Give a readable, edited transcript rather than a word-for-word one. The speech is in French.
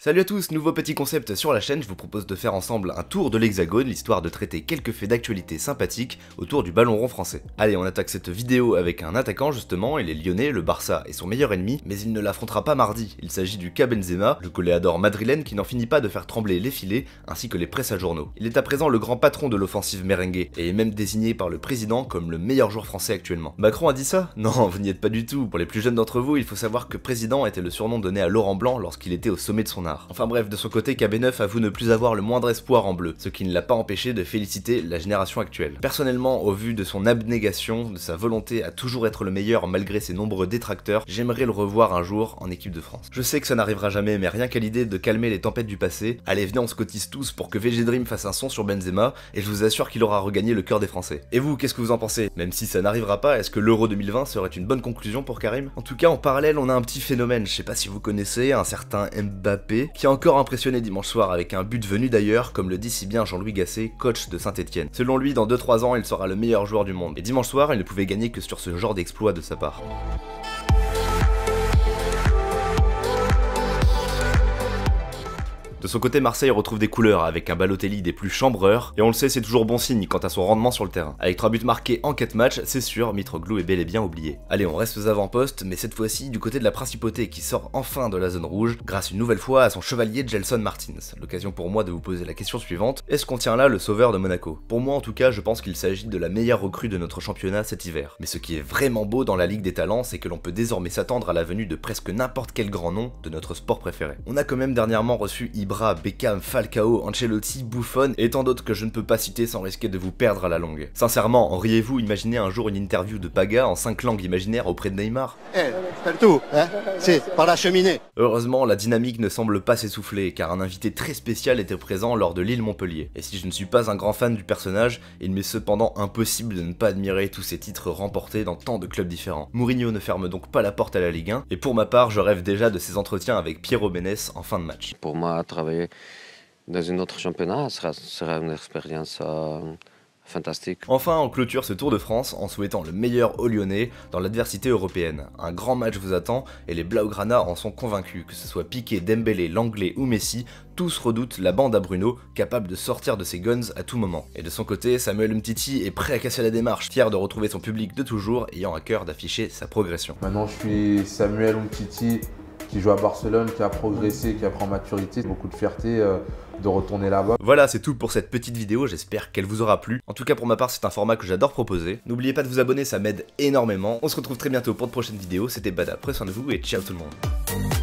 Salut à tous, nouveau petit concept sur la chaîne, je vous propose de faire ensemble un tour de l'Hexagone, l'histoire de traiter quelques faits d'actualité sympathiques autour du ballon rond français. Allez, on attaque cette vidéo avec un attaquant justement, il est lyonnais, le Barça est son meilleur ennemi, mais il ne l'affrontera pas mardi. Il s'agit du cas Benzema, le goléador madrilène qui n'en finit pas de faire trembler les filets, ainsi que les presses à journaux. Il est à présent le grand patron de l'offensive merengue, et est même désigné par le président comme le meilleur joueur français actuellement. Macron a dit ça? Non, vous n'y êtes pas du tout. Pour les plus jeunes d'entre vous, il faut savoir que président était le surnom donné à Laurent Blanc lorsqu'il était au sommet de son art. Enfin bref, de son côté, KB9 avoue ne plus avoir le moindre espoir en bleu, ce qui ne l'a pas empêché de féliciter la génération actuelle. Personnellement, au vu de son abnégation, de sa volonté à toujours être le meilleur malgré ses nombreux détracteurs, j'aimerais le revoir un jour en équipe de France. Je sais que ça n'arrivera jamais, mais rien qu'à l'idée de calmer les tempêtes du passé, allez venez on se cotise tous pour que VG Dream fasse un son sur Benzema, et je vous assure qu'il aura regagné le cœur des Français. Et vous, qu'est-ce que vous en pensez? Même si ça n'arrivera pas, est-ce que l'Euro 2020 serait une bonne conclusion pour Karim? En tout cas, en parallèle, on a un petit phénomène, je sais pas si vous connaissez, un certain Mbappé, qui a encore impressionné dimanche soir avec un but venu d'ailleurs, comme le dit si bien Jean-Louis Gasset, coach de Saint-Etienne. Selon lui, dans 2-3 ans, il sera le meilleur joueur du monde. Et dimanche soir, il ne pouvait gagner que sur ce genre d'exploit de sa part. De son côté, Marseille retrouve des couleurs avec un Balotelli des plus chambreurs, et on le sait, c'est toujours bon signe quant à son rendement sur le terrain. Avec 3 buts marqués en 4 matchs, c'est sûr, Mitroglou est bel et bien oublié. Allez, on reste aux avant-postes, mais cette fois-ci du côté de la Principauté qui sort enfin de la zone rouge, grâce une nouvelle fois à son chevalier Gelson Martins. L'occasion pour moi de vous poser la question suivante, est-ce qu'on tient là le sauveur de Monaco? Pour moi en tout cas, je pense qu'il s'agit de la meilleure recrue de notre championnat cet hiver. Mais ce qui est vraiment beau dans la Ligue des Talents, c'est que l'on peut désormais s'attendre à la venue de presque n'importe quel grand nom de notre sport préféré. On a quand même dernièrement reçu Ibra, Beckham, Falcao, Ancelotti, Buffon et tant d'autres que je ne peux pas citer sans risquer de vous perdre à la longue. Sincèrement, auriez-vous imaginé un jour une interview de Paga en 5 langues imaginaires auprès de Neymar? Fais le tout, hein? C'est par la cheminée. Heureusement, la dynamique ne semble pas s'essouffler, car un invité très spécial était présent lors de Lille-Montpellier. Et si je ne suis pas un grand fan du personnage, il m'est cependant impossible de ne pas admirer tous ces titres remportés dans tant de clubs différents. Mourinho ne ferme donc pas la porte à la Ligue 1, et pour ma part, je rêve déjà de ses entretiens avec Piero Ménès en fin de match. Pour moi, travailler dans un autre championnat sera une expérience fantastique. Enfin, on clôture ce Tour de France en souhaitant le meilleur aux Lyonnais dans l'adversité européenne. Un grand match vous attend et les Blaugrana en sont convaincus, que ce soit Piqué, Dembélé, Langlais ou Messi, tous redoutent la bande à Bruno, capable de sortir de ses guns à tout moment. Et de son côté, Samuel Umtiti est prêt à casser la démarche, fier de retrouver son public de toujours, ayant à cœur d'afficher sa progression. Maintenant je suis Samuel Umtiti, qui joue à Barcelone, qui a progressé, qui a pris en maturité, beaucoup de fierté de retourner là-bas. Voilà, c'est tout pour cette petite vidéo, j'espère qu'elle vous aura plu. En tout cas pour ma part, c'est un format que j'adore proposer. N'oubliez pas de vous abonner, ça m'aide énormément. On se retrouve très bientôt pour de prochaines vidéos, c'était Bada, prenez soin de vous et ciao tout le monde.